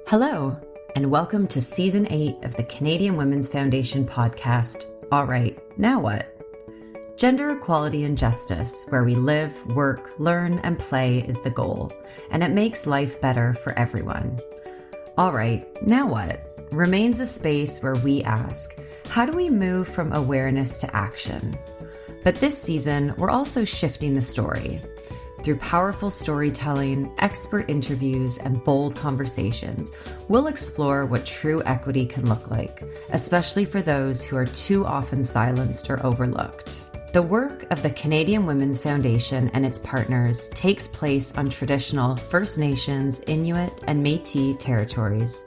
Hello, and welcome to Season 8 of the Canadian Women's Foundation podcast, All Right, Now What? Gender equality and justice, where we live, work, learn, and play is the goal, and it makes life better for everyone. All Right, Now What? Remains a space where we ask, how do we move from awareness to action? But this season, we're also shifting the story. Through powerful storytelling, expert interviews, and bold conversations, we'll explore what true equity can look like, especially for those who are too often silenced or overlooked. The work of the Canadian Women's Foundation and its partners takes place on traditional First Nations, Inuit, and Métis territories.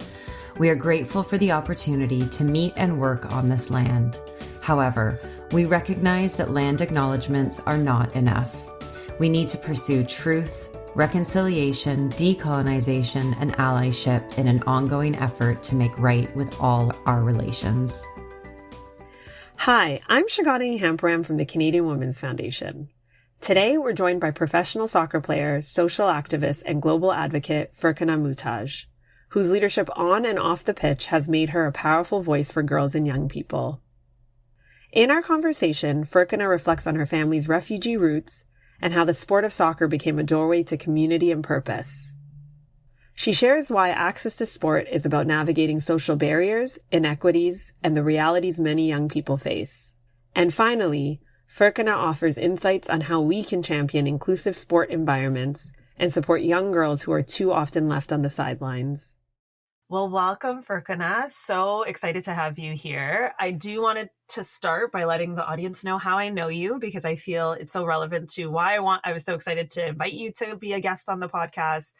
We are grateful for the opportunity to meet and work on this land. However, we recognize that land acknowledgements are not enough. We need to pursue truth, reconciliation, decolonization, and allyship in an ongoing effort to make right with all our relations. Hi, I'm Shagani Hamparam from the Canadian Women's Foundation. Today, we're joined by professional soccer player, social activist, and global advocate Farkhunda Muhtaj, whose leadership on and off the pitch has made her a powerful voice for girls and young people. In our conversation, Farkhunda reflects on her family's refugee roots, and how the sport of soccer became a doorway to community and purpose. She shares why access to sport is about navigating social barriers, inequities, and the realities many young people face. And finally, Farkhunda offers insights on how we can champion inclusive sport environments and support young girls who are too often left on the sidelines. Well, welcome, Farkhunda. So excited to have you here. I do want to start by letting the audience know how I know you, because I feel it's so relevant to why I was so excited to invite you to be a guest on the podcast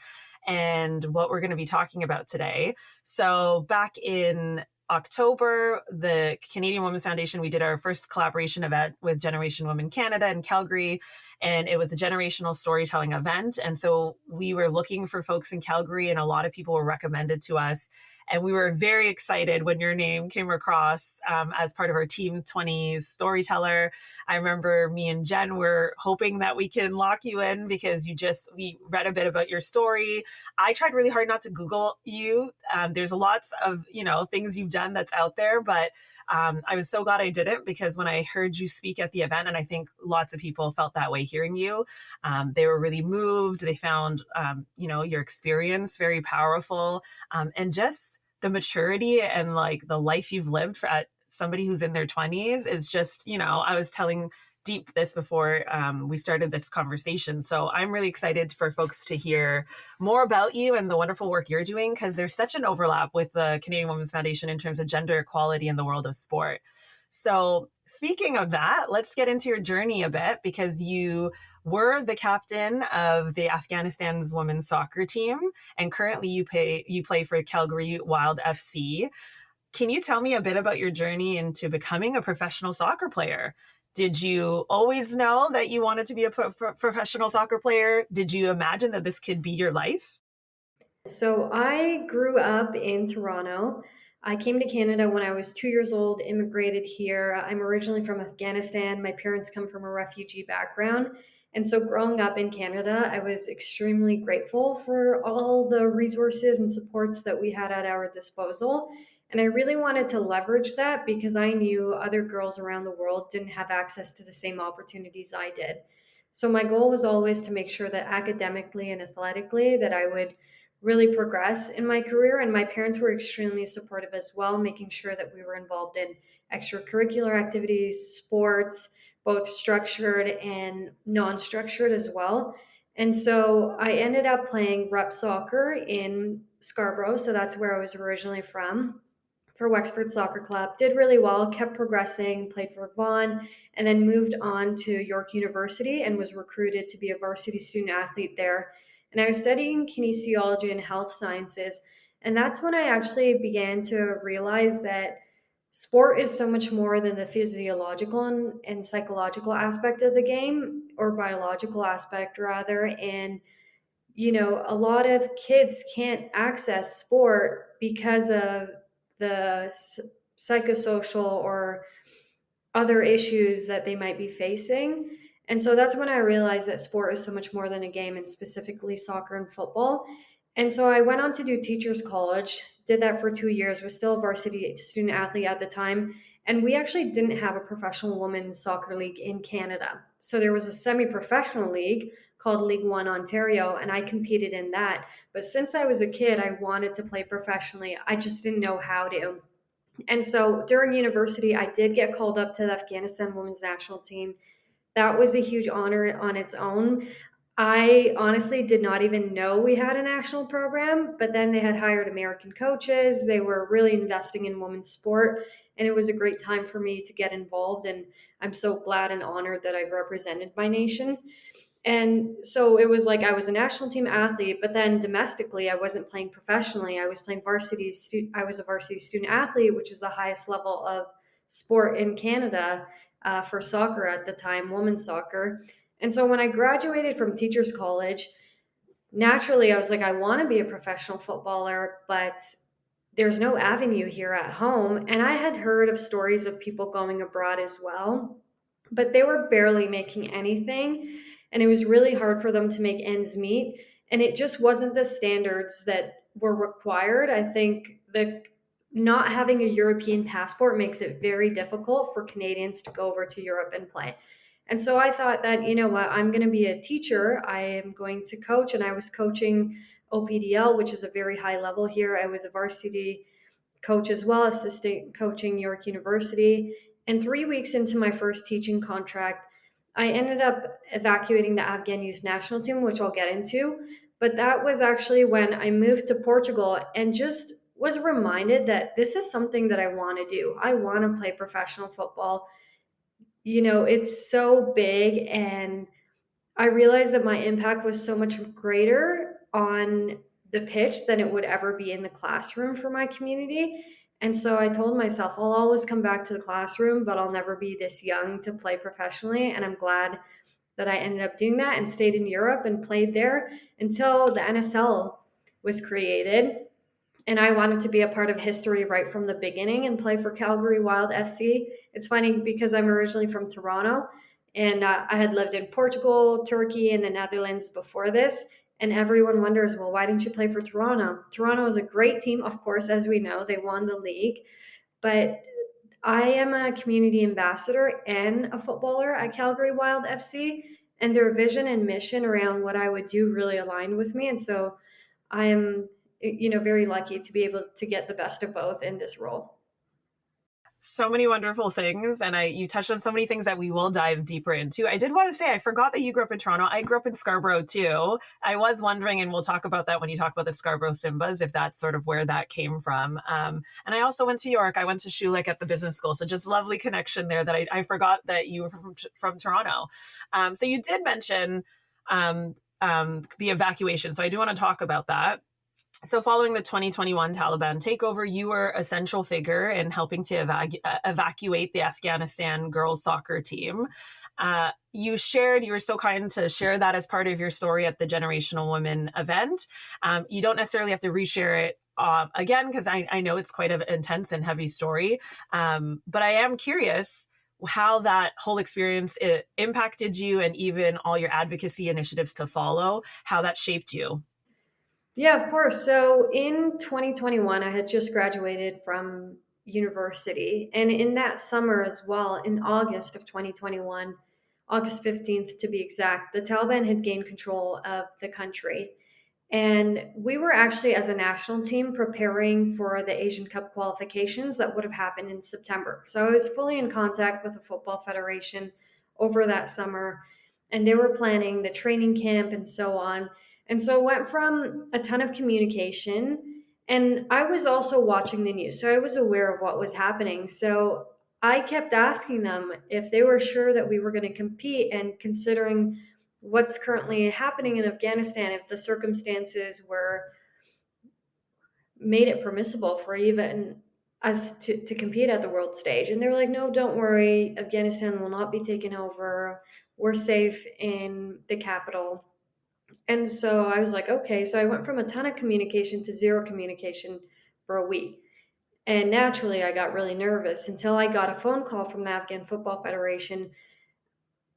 and what we're going to be talking about today. So back in October, the Canadian Women's Foundation, we did our first collaboration event with Generation Women Canada in Calgary, and it was a generational storytelling event. And so we were looking for folks in Calgary, and a lot of people were recommended to us. And we were very excited when your name came across as part of our Team 20's storyteller. I remember me and Jen were hoping that we can lock you in because we read a bit about your story. I tried really hard not to Google you. There's lots of, things you've done that's out there, but I was so glad I didn't, because when I heard you speak at the event, and I think lots of people felt that way hearing you, they were really moved. They found, your experience very powerful, and just the maturity and like the life you've lived for somebody who's in their 20s is just, I was telling Deep this before we started this conversation. So I'm really excited for folks to hear more about you and the wonderful work you're doing, because there's such an overlap with the Canadian Women's Foundation in terms of gender equality in the world of sport. So speaking of that, let's get into your journey a bit, because you were the captain of the Afghanistan's women's soccer team, and currently you play for Calgary Wild FC. Can you tell me a bit about your journey into becoming a professional soccer player? Did you always know that you wanted to be a professional soccer player? Did you imagine that this could be your life? So I grew up in Toronto. I came to Canada when I was 2 years old, immigrated here. I'm originally from Afghanistan. My parents come from a refugee background. And so growing up in Canada, I was extremely grateful for all the resources and supports that we had at our disposal. And I really wanted to leverage that because I knew other girls around the world didn't have access to the same opportunities I did. So my goal was always to make sure that academically and athletically that I would really progress in my career. And my parents were extremely supportive as well, making sure that we were involved in extracurricular activities, sports, both structured and non-structured as well. And so I ended up playing rep soccer in Scarborough. So that's where I was originally from, for Wexford Soccer Club. Did really well, kept progressing, played for Vaughan, and then moved on to York University and was recruited to be a varsity student athlete there. And I was studying kinesiology and health sciences. And that's when I actually began to realize that sport is so much more than the physiological and psychological aspect of the game, or biological aspect rather. And, a lot of kids can't access sport because of the psychosocial or other issues that they might be facing. And so that's when I realized that sport is so much more than a game, and specifically soccer and football. And so I went on to do teachers college, did that for 2 years, was still a varsity student athlete at the time. And we actually didn't have a professional women's soccer league in Canada. So there was a semi-professional league called League One Ontario, and I competed in that. But since I was a kid, I wanted to play professionally. I just didn't know how to. And so during university, I did get called up to the Afghanistan women's national team. That was a huge honor on its own. I honestly did not even know we had a national program, but then they had hired American coaches. They were really investing in women's sport, and it was a great time for me to get involved. And I'm so glad and honored that I've represented my nation. And so it was like I was a national team athlete, but then domestically, I wasn't playing professionally. I was playing I was a varsity student athlete, which is the highest level of sport in Canada for soccer at the time, women's soccer. And so when I graduated from teachers college, naturally I was like, I want to be a professional footballer, but there's no avenue here at home. And I had heard of stories of people going abroad as well, but they were barely making anything. And it was really hard for them to make ends meet. And it just wasn't the standards that were required. I think the not having a European passport makes it very difficult for Canadians to go over to Europe and play. And so I thought that, you know what, I'm going to be a teacher. I am going to coach. And I was coaching OPDL, which is a very high level here. I was a varsity coach as well, assistant coaching York University. And 3 weeks into my first teaching contract, I ended up evacuating the Afghan youth national team, which I'll get into. But that was actually when I moved to Portugal and just was reminded that this is something that I want to do. I want to play professional football. You know, it's so big, and I realized that my impact was so much greater on the pitch than it would ever be in the classroom for my community. And so I told myself, I'll always come back to the classroom, but I'll never be this young to play professionally. And I'm glad that I ended up doing that and stayed in Europe and played there until the NSL was created. And I wanted to be a part of history right from the beginning and play for Calgary Wild FC. It's funny because I'm originally from Toronto, and I had lived in Portugal, Turkey, and the Netherlands before this. And everyone wonders, well, why didn't you play for Toronto? Toronto is a great team, of course, as we know, they won the league. But I am a community ambassador and a footballer at Calgary Wild FC, and their vision and mission around what I would do really aligned with me. And so I am, very lucky to be able to get the best of both in this role. So many wonderful things, and you touched on so many things that we will dive deeper into. I did want to say, I forgot that you grew up in Toronto. I grew up in Scarborough too. I was wondering, and we'll talk about that when you talk about the Scarborough Simbas, if that's sort of where that came from. And I also went to York. I went to Schulich at the business school, so just lovely connection there that I forgot that you were from Toronto. So you did mention the evacuation, so I do want to talk about that. So following the 2021 Taliban takeover, you were a central figure in helping to evacuate the Afghanistan girls soccer team. You were so kind to share that as part of your story at the Generational Women event. You don't necessarily have to reshare it again, because I know it's quite an intense and heavy story. But I am curious how that whole experience impacted you, and even all your advocacy initiatives to follow, how that shaped you. Yeah, of course. So in 2021, I had just graduated from university. And in that summer as well, in August of 2021, August 15th to be exact, the Taliban had gained control of the country. And we were actually, as a national team, preparing for the Asian Cup qualifications that would have happened in September. So I was fully in contact with the Football Federation over that summer, and they were planning the training camp and so on. And so it went from a ton of communication, and I was also watching the news, so I was aware of what was happening. So I kept asking them if they were sure that we were going to compete, and considering what's currently happening in Afghanistan, if the circumstances were made it permissible for even us to compete at the world stage. And they were like, no, don't worry, Afghanistan will not be taken over. We're safe in the capital. And so I was like, okay. So I went from a ton of communication to zero communication for a week. And naturally, I got really nervous until I got a phone call from the Afghan Football Federation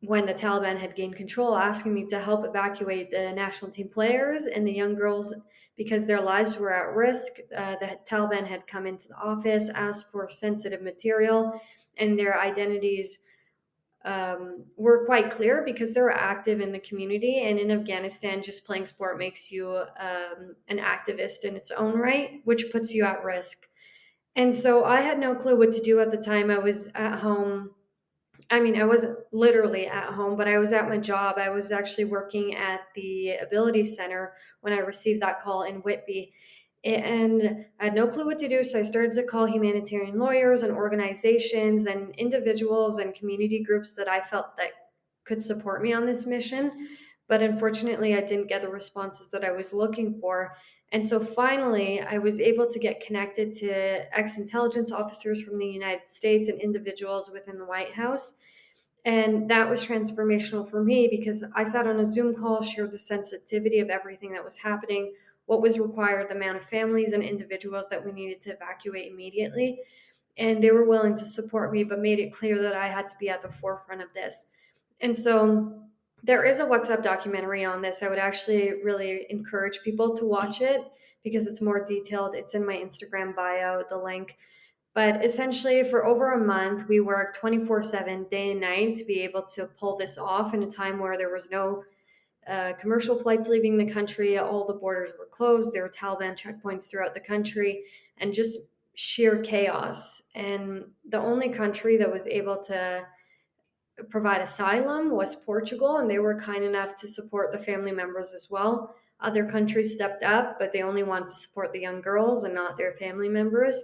when the Taliban had gained control, asking me to help evacuate the national team players and the young girls because their lives were at risk. The Taliban had come into the office, asked for sensitive material, and their identities were quite clear because they were active in the community. And in Afghanistan, just playing sport makes you an activist in its own right, which puts you at risk. And so I had no clue what to do at the time. I was at home. I mean, I wasn't literally at home, but I was at my job. I was actually working at the Ability Center when I received that call in Whitby. And I had no clue what to do. So I started to call humanitarian lawyers and organizations and individuals and community groups that I felt that could support me on this mission. But unfortunately, I didn't get the responses that I was looking for. And so finally, I was able to get connected to ex-intelligence officers from the United States and individuals within the White House. And that was transformational for me because I sat on a Zoom call, shared the sensitivity of everything that was happening, what was required, the amount of families and individuals that we needed to evacuate immediately. And they were willing to support me, but made it clear that I had to be at the forefront of this. And so there is a WhatsApp documentary on this. I would actually really encourage people to watch it because it's more detailed. It's in my Instagram bio, the link. But essentially, for over a month, we worked 24/7, day and night, to be able to pull this off in a time where there was no commercial flights leaving the country. All the borders were closed. There were Taliban checkpoints throughout the country, and just sheer chaos. And the only country that was able to provide asylum was Portugal, and they were kind enough to support the family members as well. Other countries stepped up, but they only wanted to support the young girls and not their family members.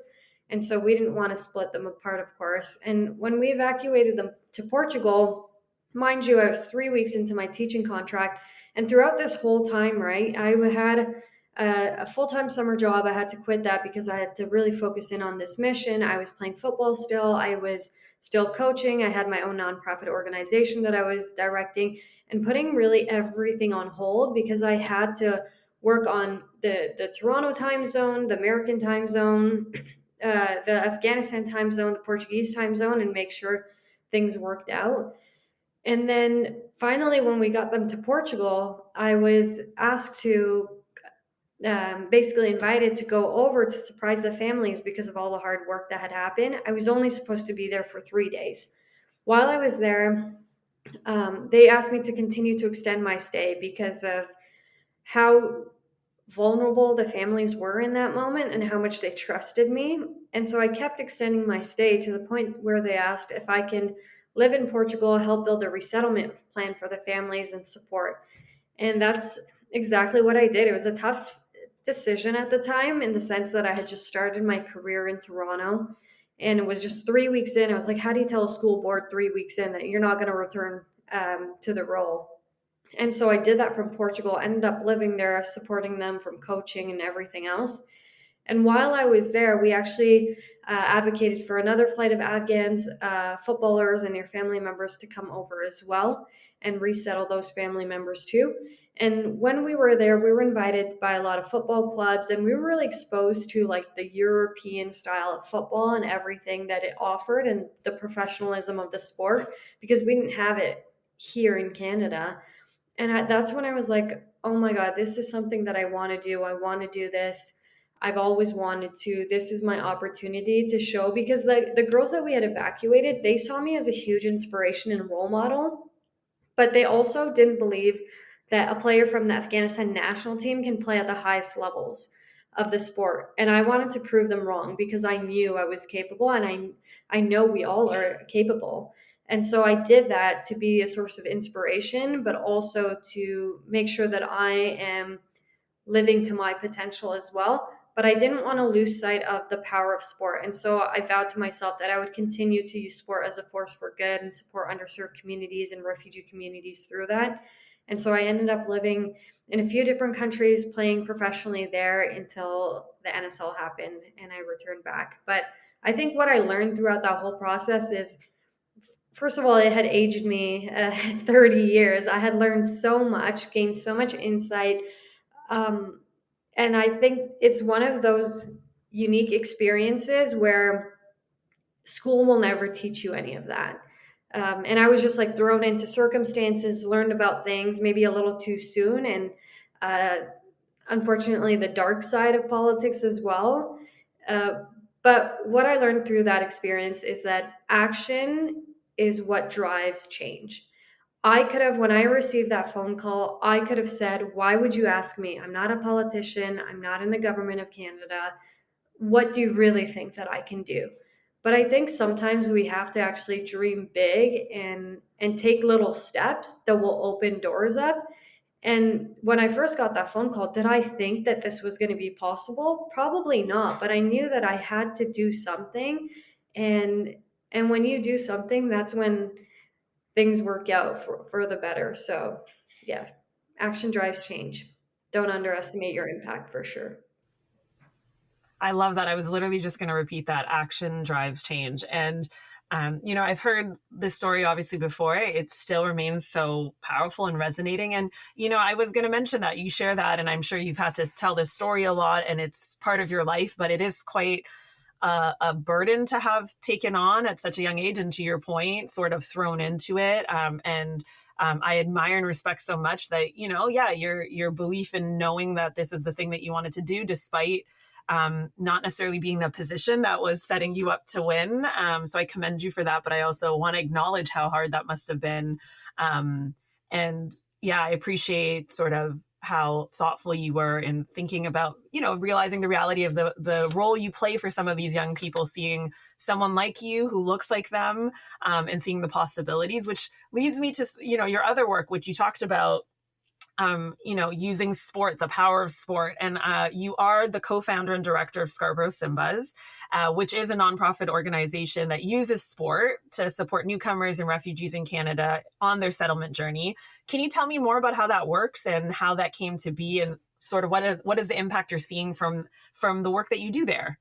And so we didn't want to split them apart, of course. And when we evacuated them to Portugal, mind you, I was 3 weeks into my teaching contract. And throughout this whole time, right, I had a full-time summer job. I had to quit that because I had to really focus in on this mission. I was playing football still. I was still coaching. I had my own nonprofit organization that I was directing, and putting really everything on hold because I had to work on the Toronto time zone, the American time zone, the Afghanistan time zone, the Portuguese time zone, and make sure things worked out. And then finally, when we got them to Portugal, I was asked to basically invited to go over to surprise the families because of all the hard work that had happened. I was only supposed to be there for 3 days. While I was there, they asked me to continue to extend my stay because of how vulnerable the families were in that moment and how much they trusted me. And so I kept extending my stay to the point where they asked if I can live in Portugal, help build a resettlement plan for the families and support. And that's exactly what I did. It was a tough decision at the time in the sense that I had just started my career in Toronto, and it was just 3 weeks in. I was like, how do you tell a school board 3 weeks in that you're not going to return to the role? And so I did that from Portugal, ended up living there, supporting them from coaching and everything else. And while I was there, we actually advocated for another flight of Afghans, footballers, and their family members to come over as well and resettle those family members too. And when we were there, we were invited by a lot of football clubs, and we were really exposed to like the European style of football and everything that it offered and the professionalism of the sport because we didn't have it here in Canada. And that's when I was like, oh my God, this is something that I want to do. I want to do this. I've always wanted to. This is my opportunity to show because the girls that we had evacuated, they saw me as a huge inspiration and role model, but they also didn't believe that a player from the Afghanistan national team can play at the highest levels of the sport. And I wanted to prove them wrong because I knew I was capable, and I know we all are capable. And so I did that to be a source of inspiration, but also to make sure that I am living to my potential as well. But I didn't want to lose sight of the power of sport. And so I vowed to myself that I would continue to use sport as a force for good and support underserved communities and refugee communities through that. And so I ended up living in a few different countries, playing professionally there until the NSL happened and I returned back. But I think what I learned throughout that whole process is, first of all, it had aged me 30 years. I had learned so much, gained so much insight. And I think it's one of those unique experiences where school will never teach you any of that. And I was just like thrown into circumstances, learned about things maybe a little too soon. And unfortunately, the dark side of politics as well. Uh, but what I learned through that experience is that action is what drives change. I could have, when I received that phone call, I could have said, "Why would you ask me? I'm not a politician. I'm not in the government of Canada. What do you really think that I can do?" But I think sometimes we have to actually dream big and take little steps that will open doors up. And when I first got that phone call, did I think that this was going to be possible? Probably not, but I knew that I had to do something. And and when you do something, that's when things work out for the better. So, yeah, action drives change. Don't underestimate your impact for sure. I love that. I was literally just going to repeat that: action drives change. And, I've heard this story obviously before. It still remains so powerful and resonating. And, I was going to mention that you share that, and I'm sure you've had to tell this story a lot and it's part of your life, but it is quite a burden to have taken on at such a young age. And to your point, sort of thrown into it. I admire and respect so much that, your belief in knowing that this is the thing that you wanted to do, despite not necessarily being the position that was setting you up to win. So I commend you for that, but I also want to acknowledge how hard that must have been. And yeah, I appreciate sort of how thoughtful you were in thinking about, realizing the reality of the role you play for some of these young people, seeing someone like you who looks like them, and seeing the possibilities, which leads me to, your other work, which you talked about, using sport, the power of sport. And you are the co-founder and director of Scarborough Simbas, which is a nonprofit organization that uses sport to support newcomers and refugees in Canada on their settlement journey. Can you tell me more about how that works and how that came to be, and sort of what is the impact you're seeing from the work that you do there?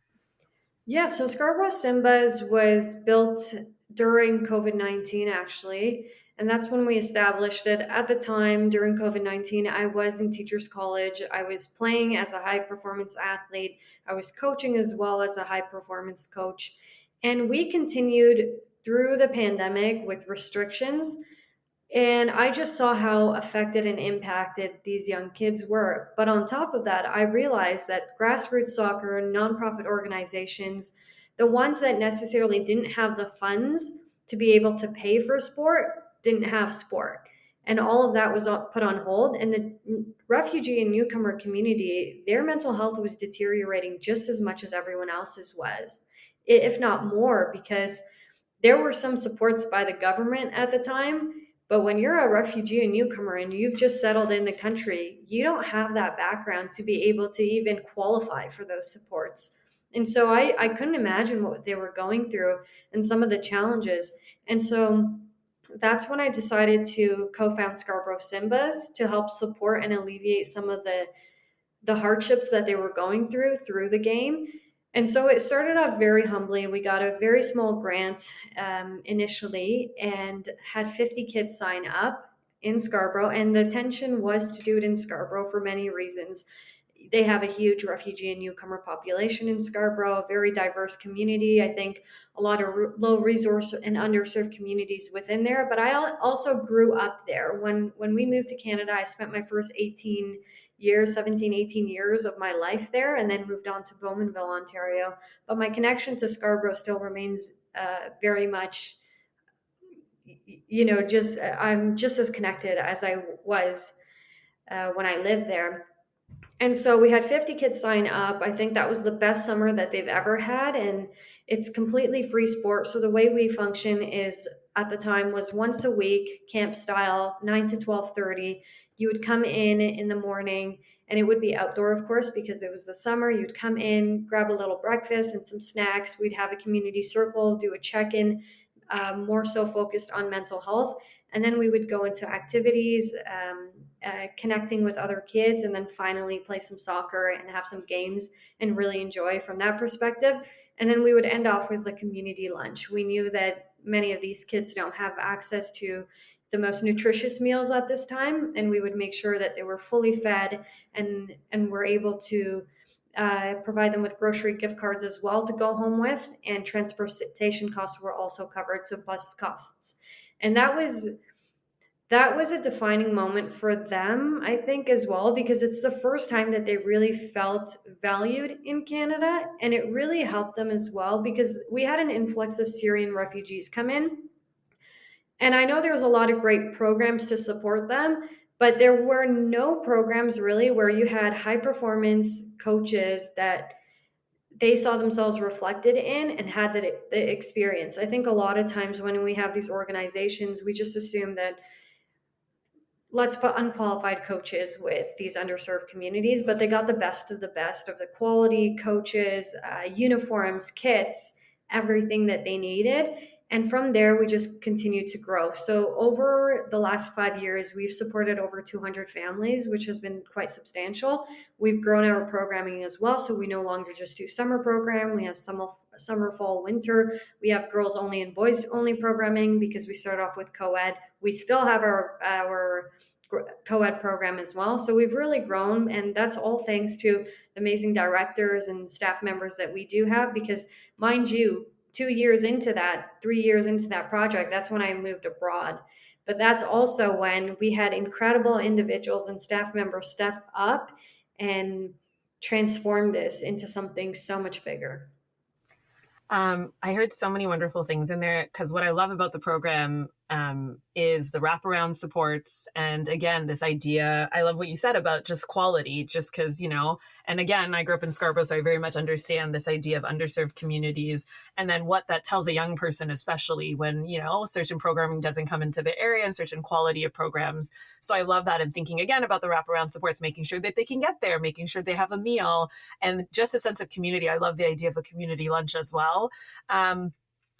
Yeah, so Scarborough Simbas was built during COVID-19, actually. And that's when we established it. At the time, during COVID-19, I was in teachers college. I was playing as a high performance athlete. I was coaching as well as a high performance coach. And we continued through the pandemic with restrictions. And I just saw how affected and impacted these young kids were. But on top of that, I realized that grassroots soccer, nonprofit organizations, the ones that necessarily didn't have the funds to be able to pay for sport, didn't have sport. And all of that was put on hold. And the refugee and newcomer community, their mental health was deteriorating just as much as everyone else's was, if not more, because there were some supports by the government at the time, but when you're a refugee and newcomer and you've just settled in the country, you don't have that background to be able to even qualify for those supports. And so I couldn't imagine what they were going through and some of the challenges. And so that's when I decided to co-found Scarborough Simbas to help support and alleviate some of the hardships that they were going through the game. And so it started off very humbly. We got a very small grant initially and had 50 kids sign up in Scarborough. And the intention was to do it in Scarborough for many reasons. They have a huge refugee and newcomer population in Scarborough, a very diverse community. I think a lot of low resource and underserved communities within there. But I also grew up there. When we moved to Canada, I spent my first 17, 18 years of my life there, and then moved on to Bowmanville, Ontario. But my connection to Scarborough still remains very much, just I'm just as connected as I was when I lived there. And so we had 50 kids sign up. I think that was the best summer that they've ever had. And it's completely free sport. So the way we function is, at the time, was once a week, camp style, 9 to 12:30. You would come in the morning, and it would be outdoor, of course, because it was the summer. You'd come in, grab a little breakfast and some snacks. We'd have a community circle, do a check-in, more so focused on mental health. And then we would go into activities, connecting with other kids, and then finally play some soccer and have some games and really enjoy from that perspective. And then we would end off with a community lunch. We knew that many of these kids don't have access to the most nutritious meals at this time, and we would make sure that they were fully fed and were able to provide them with grocery gift cards as well to go home with, and transportation costs were also covered, so bus costs. And That was a defining moment for them, I think, as well, because it's the first time that they really felt valued in Canada. And it really helped them as well because we had an influx of Syrian refugees come in. And I know there's a lot of great programs to support them, but there were no programs really where you had high performance coaches that they saw themselves reflected in and had the experience. I think a lot of times when we have these organizations, we just assume that let's put unqualified coaches with these underserved communities, but they got the best of the quality coaches, uniforms, kits, everything that they needed. And from there, we just continue to grow. So over the last 5 years, we've supported over 200 families, which has been quite substantial. We've grown our programming as well. So we no longer just do summer program. We have summer, fall, winter. We have girls only and boys only programming because we start off with co-ed. We still have our co-ed program as well. So we've really grown, and that's all thanks to amazing directors and staff members that we do have. Because mind you, 2 years into that, 3 years into that project, that's when I moved abroad. But that's also when we had incredible individuals and staff members step up and transform this into something so much bigger. I heard so many wonderful things in there because what I love about the program is the wraparound supports. And again, this idea, I love what you said about just quality, just because, and again, I grew up in Scarborough, so I very much understand this idea of underserved communities and then what that tells a young person, especially when, certain programming doesn't come into the area and certain quality of programs. So I love that. And thinking again about the wraparound supports, making sure that they can get there, making sure they have a meal and just a sense of community. I love the idea of a community lunch as well.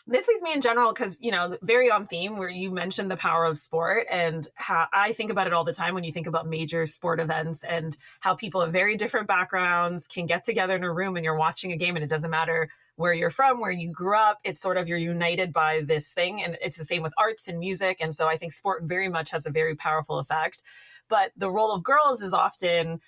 This leads me in general because, very on theme where you mentioned the power of sport and how I think about it all the time when you think about major sport events and how people of very different backgrounds can get together in a room and you're watching a game and it doesn't matter where you're from, where you grew up. It's sort of you're united by this thing. And it's the same with arts and music. And so I think sport very much has a very powerful effect. But the role of girls is often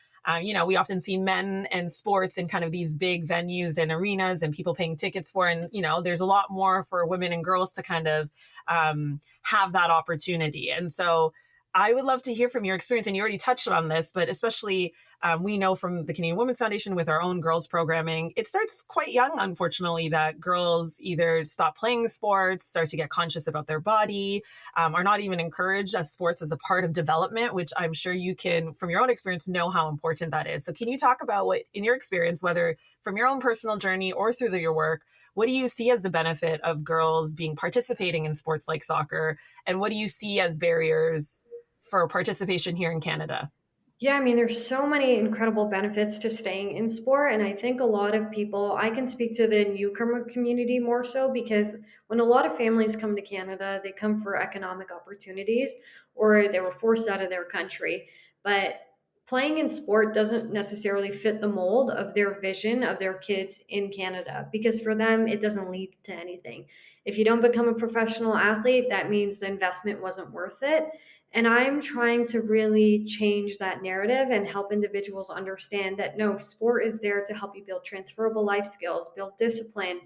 we often see men and sports in kind of these big venues and arenas and people paying tickets for, and, there's a lot more for women and girls to kind of have that opportunity. And so I would love to hear from your experience, and you already touched on this, but especially we know from the Canadian Women's Foundation with our own girls programming, it starts quite young, unfortunately, that girls either stop playing sports, start to get conscious about their body, are not even encouraged as sports as a part of development, which I'm sure you can, from your own experience, know how important that is. So can you talk about what, in your experience, whether from your own personal journey or through your work, what do you see as the benefit of girls being participating in sports like soccer? And what do you see as barriers for participation here in Canada? Yeah, I mean, there's so many incredible benefits to staying in sport. And I think a lot of people, I can speak to the newcomer community more so because when a lot of families come to Canada, they come for economic opportunities or they were forced out of their country. But playing in sport doesn't necessarily fit the mold of their vision of their kids in Canada because for them, it doesn't lead to anything. If you don't become a professional athlete, that means the investment wasn't worth it. And I'm trying to really change that narrative and help individuals understand that no, sport is there to help you build transferable life skills, build discipline,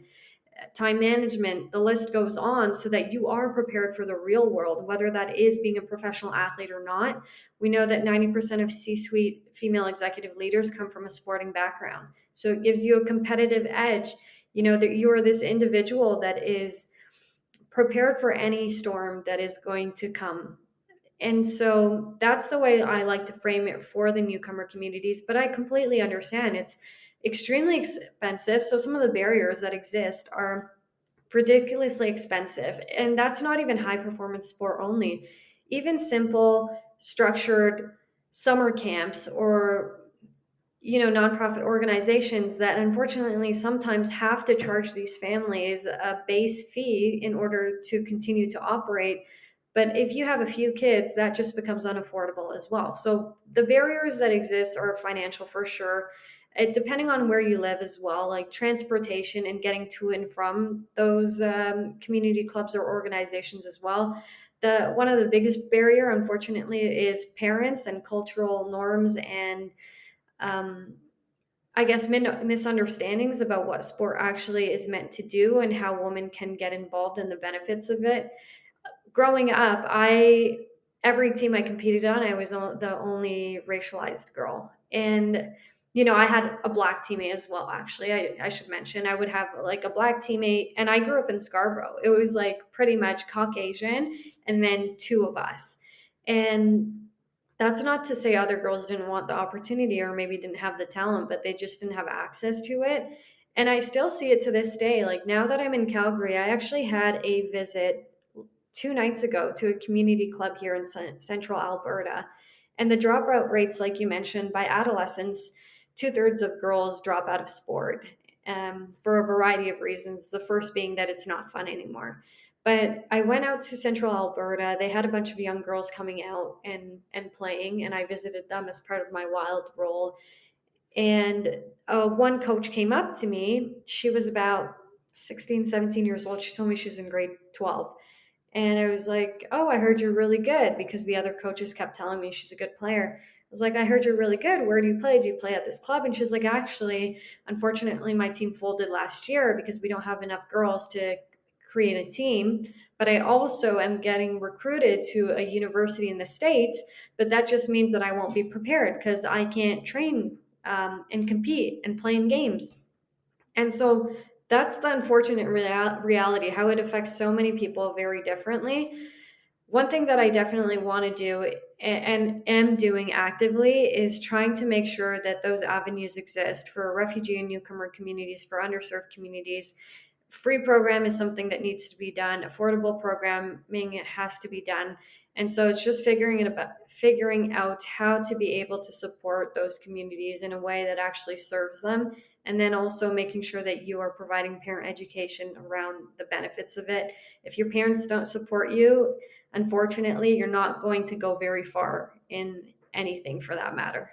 time management, the list goes on, so that you are prepared for the real world, whether that is being a professional athlete or not. We know that 90% of C-suite female executive leaders come from a sporting background. So it gives you a competitive edge, that you are this individual that is prepared for any storm that is going to come. And so that's the way I like to frame it for the newcomer communities. But I completely understand it's extremely expensive. So some of the barriers that exist are ridiculously expensive. And that's not even high performance sport only. Even simple, structured summer camps or nonprofit organizations that unfortunately sometimes have to charge these families a base fee in order to continue to operate. But if you have a few kids, that just becomes unaffordable as well. So the barriers that exist are financial for sure. Depending on where you live as well, like transportation and getting to and from those community clubs or organizations as well. One of the biggest barrier, unfortunately, is parents and cultural norms and I guess misunderstandings about what sport actually is meant to do and how women can get involved in the benefits of it. Growing up, I every team I competed on, I was the only racialized girl. And, I had a black teammate as well, actually. I should mention, I would have like a black teammate, and I grew up in Scarborough. It was like pretty much Caucasian and then two of us. And that's not to say other girls didn't want the opportunity or maybe didn't have the talent, but they just didn't have access to it. And I still see it to this day. Like now that I'm in Calgary, I actually had a visit 2 nights ago to a community club here in central Alberta. And the dropout rates, like you mentioned, by adolescents, 2/3 of girls drop out of sport for a variety of reasons. The first being that it's not fun anymore. But I went out to central Alberta. They had a bunch of young girls coming out and playing, and I visited them as part of my wild role. And one coach came up to me. She was about 16, 17 years old. She told me she was in grade 12. And I was like, "Oh, I heard you're really good," because the other coaches kept telling me she's a good player. I was like, "I heard you're really good. Where do you play? Do you play at this club?" And she's like, "Actually, unfortunately, my team folded last year because we don't have enough girls to create a team. But I also am getting recruited to a university in the States, but that just means that I won't be prepared because I can't train and compete and play in games." And so that's the unfortunate reality, how it affects so many people very differently. One thing that I definitely want to do and am doing actively is trying to make sure that those avenues exist for refugee and newcomer communities, for underserved communities. Free program is something that needs to be done. Affordable programming has to be done. And so it's just figuring out how to be able to support those communities in a way that actually serves them. And then also making sure that you are providing parent education around the benefits of it. If your parents don't support you, unfortunately, you're not going to go very far in anything for that matter.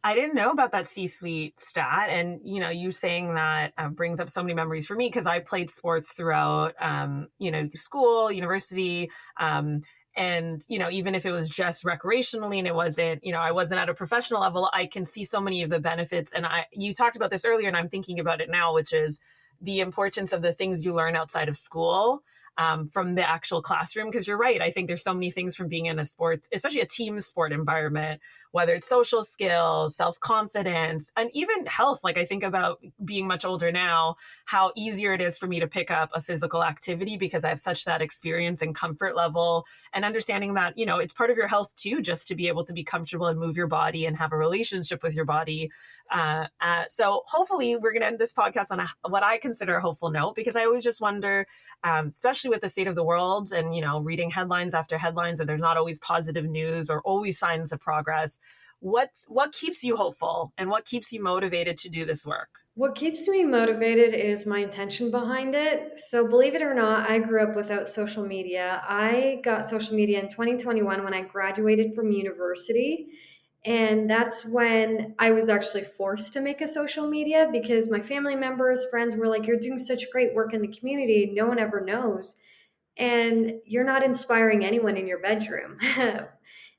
I didn't know about that C-suite stat. And, you saying that brings up so many memories for me because I played sports throughout, school, university. And, even if it was just recreationally and it wasn't, I wasn't at a professional level, I can see so many of the benefits. And you talked about this earlier and I'm thinking about it now, which is the importance of the things you learn outside of school. From the actual classroom, because you're right. I think there's so many things from being in a sport, especially a team sport environment, whether it's social skills, self-confidence, and even health. Like I think about being much older now, how easier it is for me to pick up a physical activity because I have such that experience and comfort level and understanding that, it's part of your health too, just to be able to be comfortable and move your body and have a relationship with your body. So hopefully we're going to end this podcast on what I consider a hopeful note, because I always just wonder, especially with the state of the world and, reading headlines after headlines, and there's not always positive news or always signs of progress. What keeps you hopeful and what keeps you motivated to do this work? What keeps me motivated is my intention behind it. So, believe it or not, I grew up without social media. I got social media in 2021 when I graduated from university. And that's when I was actually forced to make a social media because my family members, friends were like, "You're doing such great work in the community. No one ever knows. And you're not inspiring anyone in your bedroom."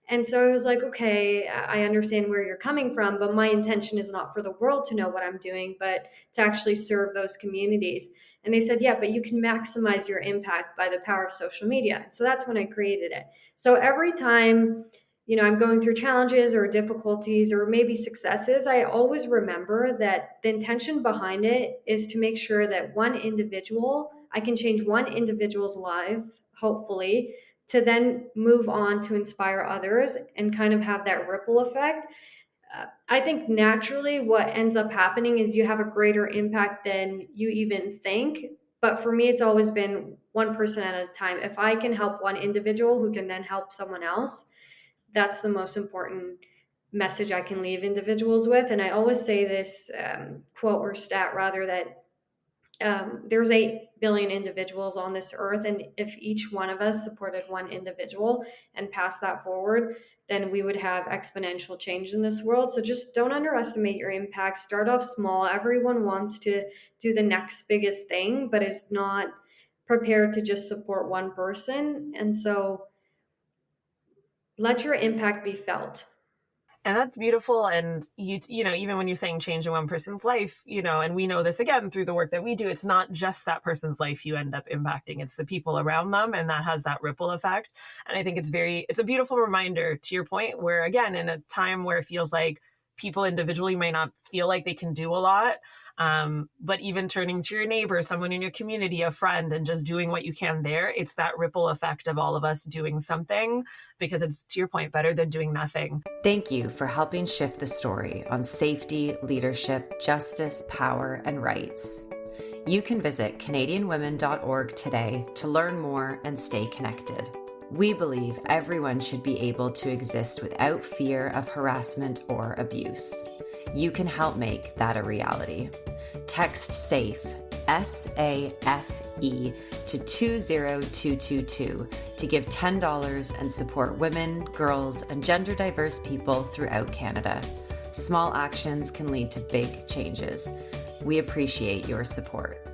And so I was like, "Okay, I understand where you're coming from, but my intention is not for the world to know what I'm doing, but to actually serve those communities." And they said, "Yeah, but you can maximize your impact by the power of social media." So that's when I created it. So every time, I'm going through challenges or difficulties or maybe successes, I always remember that the intention behind it is to make sure that I can change one individual's life, hopefully, to then move on to inspire others and kind of have that ripple effect. I think naturally what ends up happening is you have a greater impact than you even think. But for me, it's always been one person at a time. If I can help one individual who can then help someone else, that's the most important message I can leave individuals with. And I always say this quote or stat rather that there's 8 billion individuals on this earth, and if each one of us supported one individual and passed that forward, then we would have exponential change in this world. So just don't underestimate your impact. Start off small. Everyone wants to do the next biggest thing, but is not prepared to just support one person. And so let your impact be felt. And that's beautiful. And you know, even when you're saying change in one person's life, you know, and we know this again through the work that we do, it's not just that person's life you end up impacting, it's the people around them. And that has that ripple effect. And I think it's a beautiful reminder, to your point, where again, in a time where it feels like people individually may not feel like they can do a lot, but even turning to your neighbor, someone in your community, a friend, and just doing what you can there, it's that ripple effect of all of us doing something, because it's, to your point, better than doing nothing. Thank you for helping shift the story on safety, leadership, justice, power, and rights. You can visit CanadianWomen.org today to learn more and stay connected. We believe everyone should be able to exist without fear of harassment or abuse. You can help make that a reality. Text SAFE, SAFE, to 20222 to give $10 and support women, girls, and gender diverse people throughout Canada. Small actions can lead to big changes. We appreciate your support.